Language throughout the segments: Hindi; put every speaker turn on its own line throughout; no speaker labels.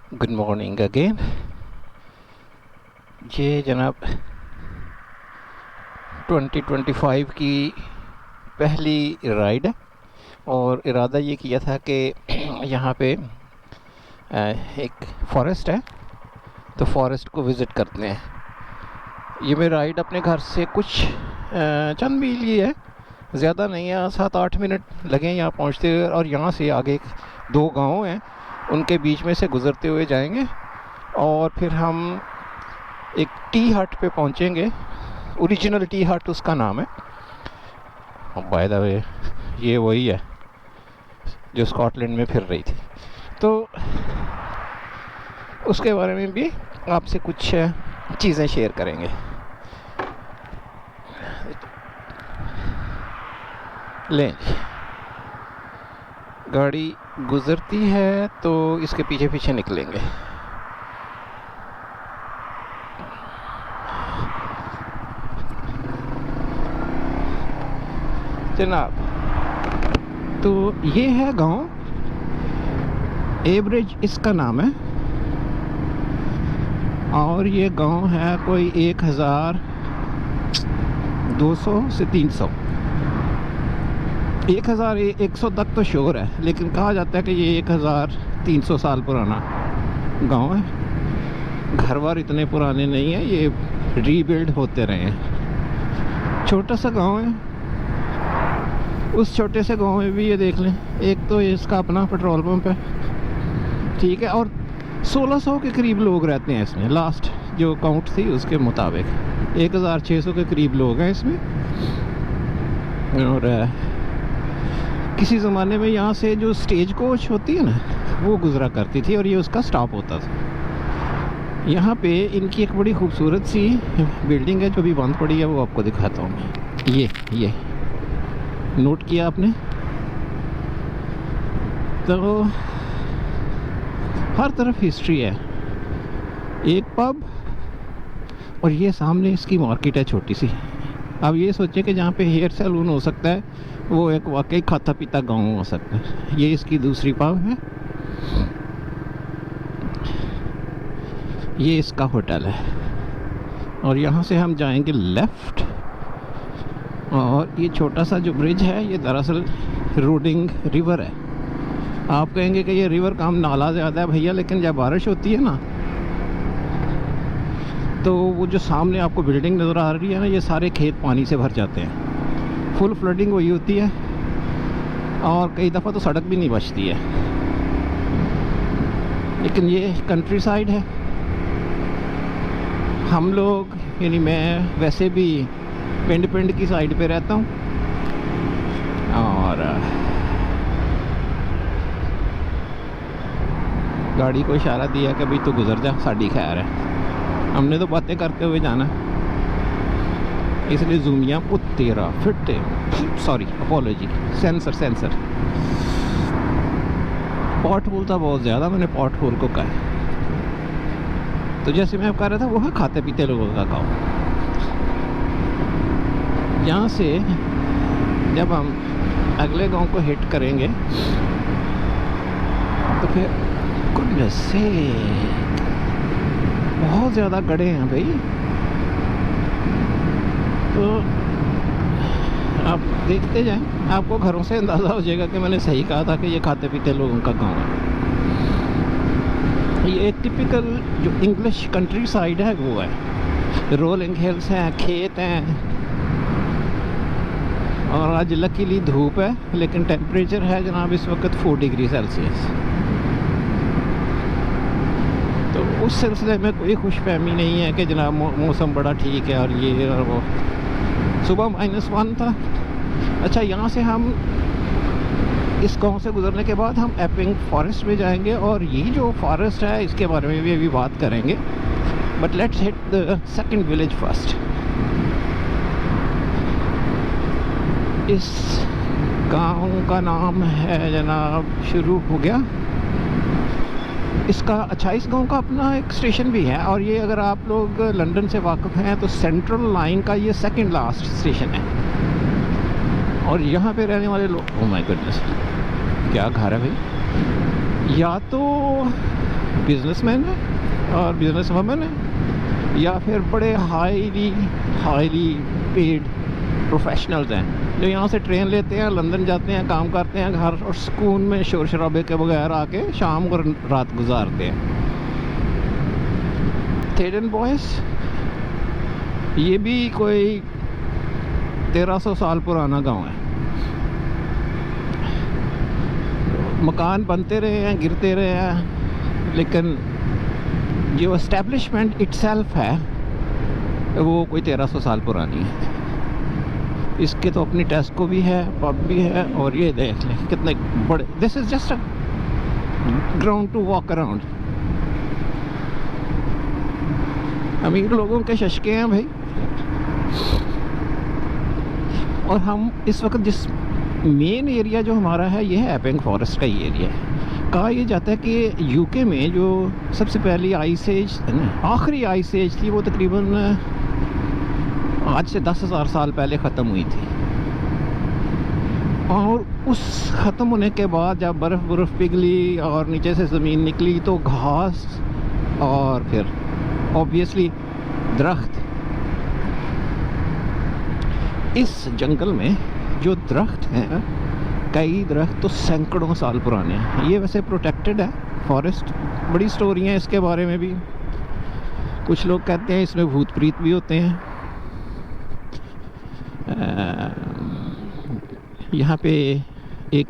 Good morning again. ये जनाब 2025 की पहली राइड है और इरादा ये किया था कि यहाँ पे एक फॉरेस्ट है तो फॉरेस्ट को विज़िट करते हैं। ये मेरी राइड अपने घर से कुछ चंद मील ही है, ज़्यादा नहीं है, 7-8 मिनट लगे यहाँ पहुँचते हुए। और यहाँ से आगे 2 गांव हैं, उनके बीच में से गुज़रते हुए जाएंगे और फिर हम एक टी हट पे पहुँचेंगे। ओरिजिनल टी हट उसका नाम है। बाय द वे ये वही है जो स्कॉटलैंड में फिर रही थी, तो उसके बारे में भी आपसे कुछ चीज़ें शेयर करेंगे। लें, गाड़ी गुज़रती है तो इसके पीछे पीछे निकलेंगे। जनाब, तो ये है गांव एवरेज, इसका नाम है। और ये गांव है कोई 1200 से 300, 1100 तक तो श्योर है, लेकिन कहा जाता है कि ये 1300 साल पुराना गांव है। घर बार इतने पुराने नहीं है, ये रीबिल्ड होते रहे हैं। छोटा सा गांव है। उस छोटे से गांव में भी ये देख लें, एक तो इसका अपना पेट्रोल पंप है, ठीक है, और 1600 के करीब लोग रहते हैं इसमें। लास्ट जो काउंट थी उसके मुताबिक 1600 के करीब लोग हैं इसमें। और किसी ज़माने में यहाँ से जो स्टेज कोच होती है ना, वो गुज़रा करती थी और ये उसका स्टॉप होता था। यहाँ पे इनकी एक बड़ी खूबसूरत सी बिल्डिंग है जो भी बंद पड़ी है, वो आपको दिखाता हूँ मैं। ये नोट किया आपने? तो हर तरफ हिस्ट्री है। एक पब और ये सामने इसकी मार्केट है छोटी सी। अब ये सोचें कि जहाँ पे हेयर सैलून हो सकता है, वो एक वाकई खाता पीता गांव हो सकता है। ये इसकी दूसरी पब है, ये इसका होटल है। और यहाँ से हम जाएंगे लेफ़्ट। और ये छोटा सा जो ब्रिज है, ये दरअसल रोडिंग रिवर है। आप कहेंगे कि ये रिवर काम नाला ज़्यादा है भैया, लेकिन जब बारिश होती है ना, तो वो जो सामने आपको बिल्डिंग नज़र आ रही है ना, ये सारे खेत पानी से भर जाते हैं। फुल फ्लडिंग वही होती है और कई दफ़ा तो सड़क भी नहीं बचती है। लेकिन ये कंट्री साइड है। हम लोग, यानी मैं वैसे भी पिंड की साइड पे रहता हूँ। और गाड़ी को इशारा दिया कि भाई तू गुजर जा, साड़ी खैर है। हमने तो बातें करते हुए जाना, इसलिए जूमिया तेरा फिट, सॉरी अपोलॉजी, सेंसर पॉट होल था बहुत ज़्यादा, मैंने पॉट होल को कहा। तो जैसे मैं कह रहा था, वो है खाते पीते लोगों का गाँव। यहाँ से जब हम अगले गांव को हिट करेंगे तो फिर गुडनेस से बहुत ज़्यादा गड्ढे हैं भाई। तो आप देखते जाएं, आपको घरों से अंदाज़ा हो जाएगा कि मैंने सही कहा था कि ये खाते पीते लोगों का गांव है। ये एक टिपिकल जो इंग्लिश कंट्री साइड है वो है। रोलिंग हिल्स हैं, खेत हैं, और आज लकीली धूप है, लेकिन टेम्परेचर है जनाब इस वक्त 4 डिग्री सेल्सियस। तो उस सिलसिले में कोई खुशफहमी नहीं है कि जनाब मौसम बड़ा ठीक है और ये और वो। सुबह -1 था। अच्छा, यहाँ से हम इस गांव से गुजरने के बाद हम एपिंग फॉरेस्ट में जाएंगे और ये जो फॉरेस्ट है इसके बारे में भी अभी बात करेंगे। But let's hit the second village first. इस गांव का नाम है जनाब, शुरू हो गया इसका। अच्छा, इस गांव का अपना एक स्टेशन भी है। और ये अगर आप लोग लंदन से वाकिफ़ हैं तो सेंट्रल लाइन का ये सेकंड लास्ट स्टेशन है। और यहाँ पे रहने वाले लोग, ओह माय गुडनेस, क्या घर है भाई। या तो बिजनेसमैन है और बिजनेस वुमेन है, या फिर बड़े हाईली पेड प्रोफेशनल्स हैं जो यहाँ से ट्रेन लेते हैं, लंदन जाते हैं, काम करते हैं, घर और सुकून में शोर शराबे के बगैर आके शाम और रात गुजारते हैं। थेडन बॉयस ये भी कोई 1300 साल पुराना गांव है। मकान बनते रहे हैं, गिरते रहे हैं, लेकिन जो एस्टेब्लिशमेंट इटसेल्फ है वो कोई 1300 साल पुरानी है। इसके तो अपनी टेस्को भी है, पब भी है, और ये देख लें कितने बड़े, this is just a ground to walk around. अमीर लोगों के शशके हैं भाई। और हम इस वक्त जिस मेन एरिया जो हमारा है ये है एपिंग फॉरेस्ट का ही एरिया है। कहा यह जाता है कि यूके में जो सबसे पहली आइस एज, आखिरी आइस एज थी, वो तकरीबन आज से 10,000 साल पहले ख़त्म हुई थी। और उस ख़त्म होने के बाद जब बर्फ़ पिघली और नीचे से ज़मीन निकली तो घास और फिर ऑब्वियसली दरख्त। इस जंगल में जो दरख्त हैं, कई दरख्त तो सैकड़ों साल पुराने हैं। ये वैसे प्रोटेक्टेड है फॉरेस्ट। बड़ी स्टोरी हैं इसके बारे में भी। कुछ लोग कहते हैं इसमें भूत प्रीत भी होते हैं। यहाँ पे एक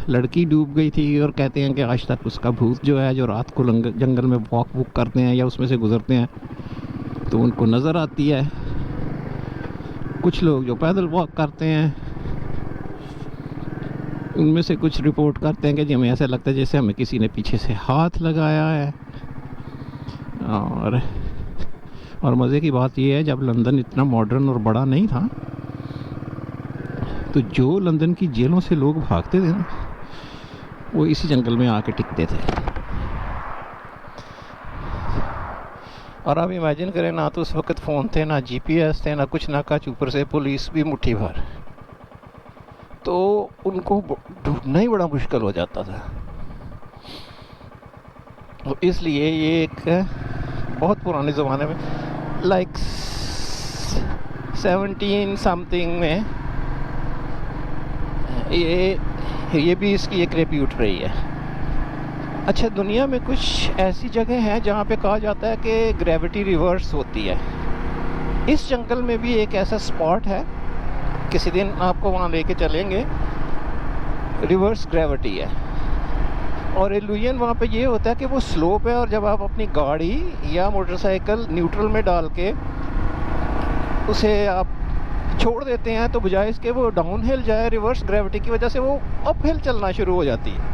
लड़की डूब गई थी और कहते हैं कि आज तक उसका भूत जो है, जो रात को जंगल में वॉक करते हैं या उसमें से गुजरते हैं तो उनको नज़र आती है। कुछ लोग जो पैदल वॉक करते हैं उनमें से कुछ रिपोर्ट करते हैं कि जी हमें ऐसा लगता है जैसे हमें किसी ने पीछे से हाथ लगाया है। और मज़े की बात यह है, जब लंदन इतना मॉडर्न और बड़ा नहीं था तो जो लंदन की जेलों से लोग भागते थे ना, वो इसी जंगल में आके टिकते थे। और आप इमेजिन करें, ना तो उस वक्त फ़ोन थे, ना जीपीएस थे, ना कुछ, ना कुछ, ऊपर से पुलिस भी मुट्ठी भर, तो उनको ढूंढना ही बड़ा मुश्किल हो जाता था। तो इसलिए ये एक बहुत पुराने ज़माने में, लाइक 17 समथिंग में, ये भी इसकी एक रेप्यूट रही है। अच्छा, दुनिया में कुछ ऐसी जगह हैं जहाँ पे कहा जाता है कि ग्रेविटी रिवर्स होती है। इस जंगल में भी एक ऐसा स्पॉट है, किसी दिन आपको वहाँ लेके चलेंगे। रिवर्स ग्रेविटी है और इल्यूजन वहाँ पे ये होता है कि वो स्लोप है, और जब आप अपनी गाड़ी या मोटरसाइकिल न्यूट्रल में डाल के उसे आप छोड़ देते हैं तो बजाय इसके वो डाउन हिल जाए, रिवर्स ग्रेविटी की वजह से वो अप हिल चलना शुरू हो जाती है।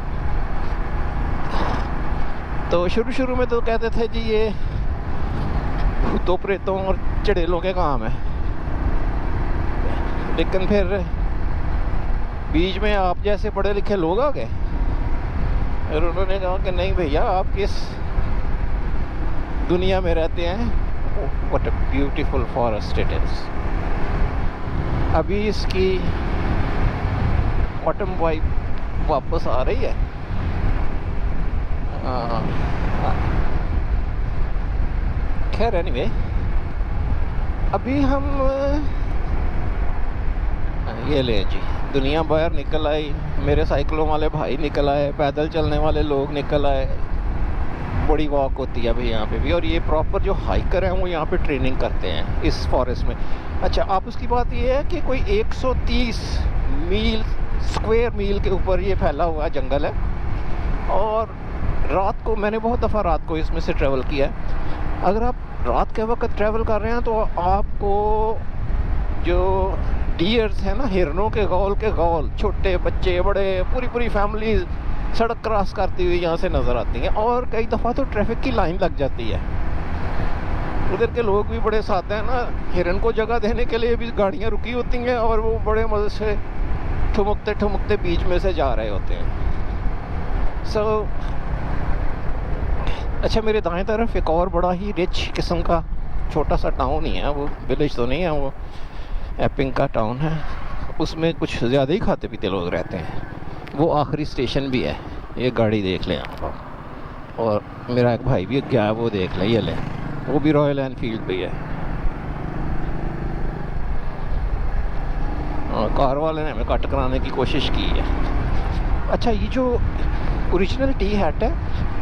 तो शुरू में तो कहते थे जी ये भूतों प्रेतों और चड़ेलों के काम है, लेकिन फिर बीच में आप जैसे पढ़े लिखे लोग आ गए और उन्होंने कहा कि नहीं भैया, आप किस दुनिया में रहते हैं। What a beautiful forest it is. अभी इसकी ऑटम वाइब वापस आ रही है। खैर एनीवे, अभी हम ये ले जी, दुनिया बाहर निकल आई, मेरे साइकिलों वाले भाई निकल आए, पैदल चलने वाले लोग निकल आए। बड़ी वॉक होती है भाई यहाँ पे भी। और ये प्रॉपर जो हाइकर हैं वो यहाँ पे ट्रेनिंग करते हैं इस फॉरेस्ट में। अच्छा, आप उसकी बात ये है कि कोई 130 स्क्वायर मील के ऊपर ये फैला हुआ जंगल है। और रात को, मैंने बहुत दफ़ा रात को इसमें से ट्रैवल किया है। अगर आप रात के वक्त ट्रैवल कर रहे हैं तो आपको जो डियर्स हैं ना, हिरनों के गौल, छोटे बच्चे बड़े, पूरी फैमिली सड़क क्रॉस करती हुई यहाँ से नज़र आती हैं। और कई दफ़ा तो ट्रैफिक की लाइन लग जाती है। उधर के लोग भी बड़े साथ हैं ना, हिरन को जगह देने के लिए भी गाड़ियाँ रुकी होती हैं और वो बड़े मज़े से ठुमकते बीच में से जा रहे होते हैं। अच्छा, मेरे दाएं तरफ एक और बड़ा ही रिच किस्म का छोटा सा टाउन ही है, वो विलेज तो नहीं है, वो एपिंग का टाउन है। उसमें कुछ ज़्यादा ही खाते पीते लोग रहते हैं। वो आखिरी स्टेशन भी है, ये गाड़ी देख लें आप। और मेरा एक भाई भी गया, वो देख ले, ये ले, वो भी रॉयल एनफील्ड पे है। और कार वाले ने हमें कट कराने की कोशिश की है। अच्छा, ये जो ओरिजिनल टी हैट है,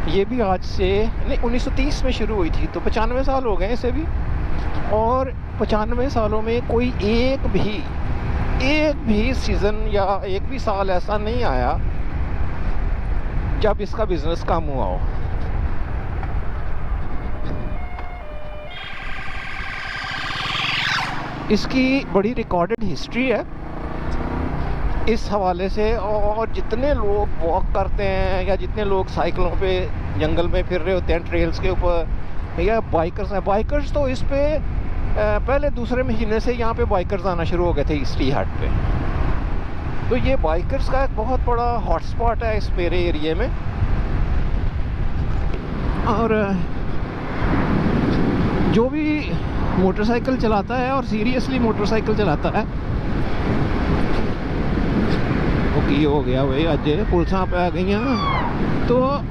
ये भी आज से नहीं 1930 में शुरू हुई थी, तो 95 साल हो गए इसे भी। और 95 सालों में कोई एक भी सीज़न या एक भी साल ऐसा नहीं आया जब इसका बिजनेस कम हुआ हो। इसकी बड़ी रिकॉर्डेड हिस्ट्री है इस हवाले से। और जितने लोग वॉक करते हैं या जितने लोग साइकिलों पे जंगल में फिर रहे होते हैं ट्रेल्स के ऊपर, या बाइकर्स हैं, बाइकर्स तो इस पे पहले दूसरे महीने से यहाँ पे बाइकर्स आना शुरू हो गए थे इस टी हाट पे। तो ये बाइकर्स का एक बहुत बड़ा हॉटस्पॉट है इस मेरे एरिया में। और जो भी मोटरसाइकिल चलाता है और सीरियसली मोटरसाइकिल चलाता है, वो की हो गया भाई, आज पुलिसां पे आ गई हैं, तो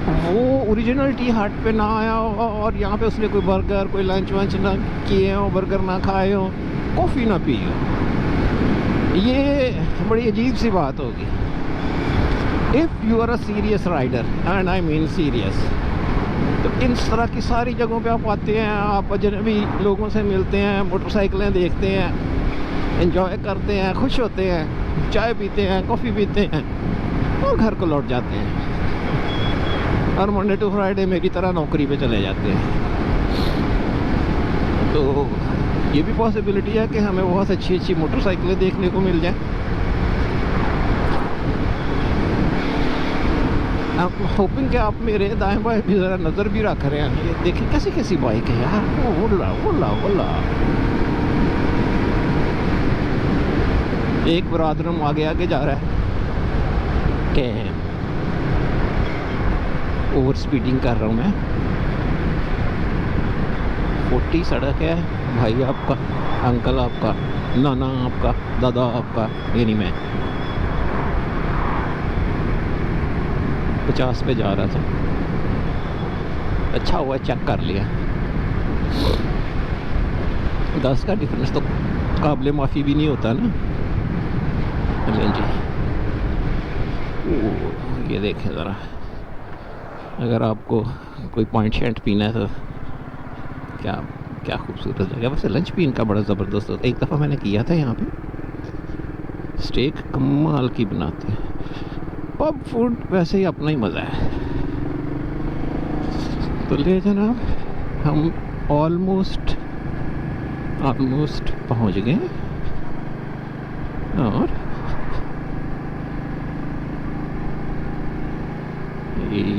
वो ओरिजिनल टी हाट पे ना आया हो और यहाँ पे उसने कोई बर्गर, कोई लंच वंच ना किए हो, बर्गर ना खाए हो, कॉफ़ी ना पी हो, ये बड़ी अजीब सी बात होगी। If you are a serious rider, and I mean serious, तो इन तरह की सारी जगहों पे आप आते हैं, आप अजनबी लोगों से मिलते हैं, मोटरसाइकिलें देखते हैं, एंजॉय करते हैं, खुश होते हैं, चाय पीते हैं, कॉफ़ी पीते हैं और घर को लौट जाते हैं, और मंडे टू फ्राइडे मेरी तरह नौकरी पे चले जाते हैं। तो ये भी पॉसिबिलिटी है कि हमें बहुत अच्छी अच्छी मोटरसाइकिलें देखने को मिल जाए। आप होपिंग कि आप मेरे दाएं बाएं भी ज़रा नज़र भी रख रहे हैं। ये देखिए कैसी कैसी बाइक है यार, ओला ओला ओला। एक बरादरम आगे आगे जा रहा है कि ओवर स्पीडिंग कर रहा हूँ मैं। 40 सड़क है भाई आपका, अंकल आपका, नाना आपका, दादा आपका, यानी मैं 50 पे जा रहा था। अच्छा हुआ चेक कर लिया। 10 का डिफरेंस तो काबिल माफ़ी भी नहीं होता ना। चलें जी, ये देखें ज़रा, अगर आपको कोई पॉइंट शेंट पीना है तो क्या क्या खूबसूरत जगह। वैसे लंच भी इनका बड़ा ज़बरदस्त होता है। एक दफ़ा मैंने किया था यहाँ पे, स्टेक कमाल की बनाते हैं। पब फूड वैसे ही अपना ही मज़ा है। तो ले जनाब, हम ऑलमोस्ट पहुँच गए। और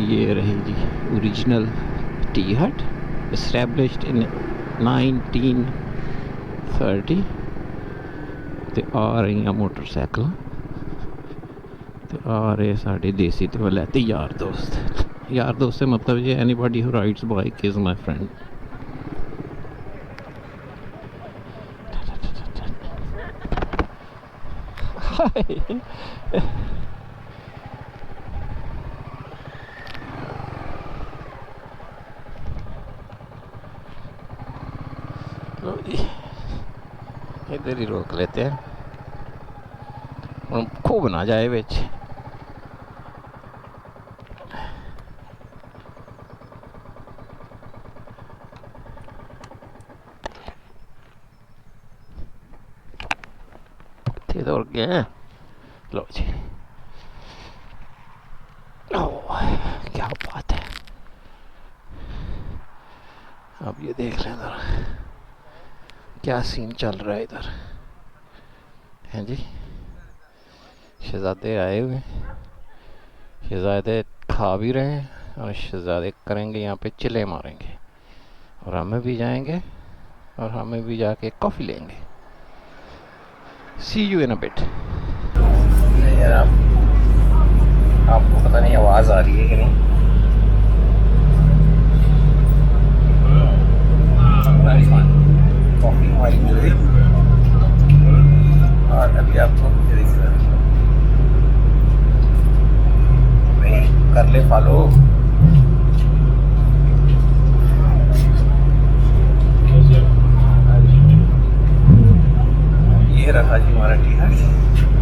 ये रही जी original tea hut, established in 1930। ते आ रही मोटरसाइकिल, तो आ रहे साढ़े देसी तो वलैती यार दोस्त से मतलब ये anybody who rides bike is my friend. इधर ही रोक लेते हैं, खूब ना जाए बिच। दौड़ गए, लो जी, क्या बात है। अब ये देख लें ज़रा क्या सीन चल रहा है इधर। हैं जी, शहज़ादे आए हुए, शहज़ादे खा भी रहे हैं और शहज़ादे करेंगे यहाँ पे चिल्ले मारेंगे, और हमें भी जाएंगे और हमें भी जाके कॉफ़ी लेंगे। सी यू इन अ बिट। आपको पता नहीं आवाज़ आ रही है कि नहीं। कॉफ़ी हमारी हो गई और अभी आपको कर ले फॉलो। ये रहा जी हमारा टी हट।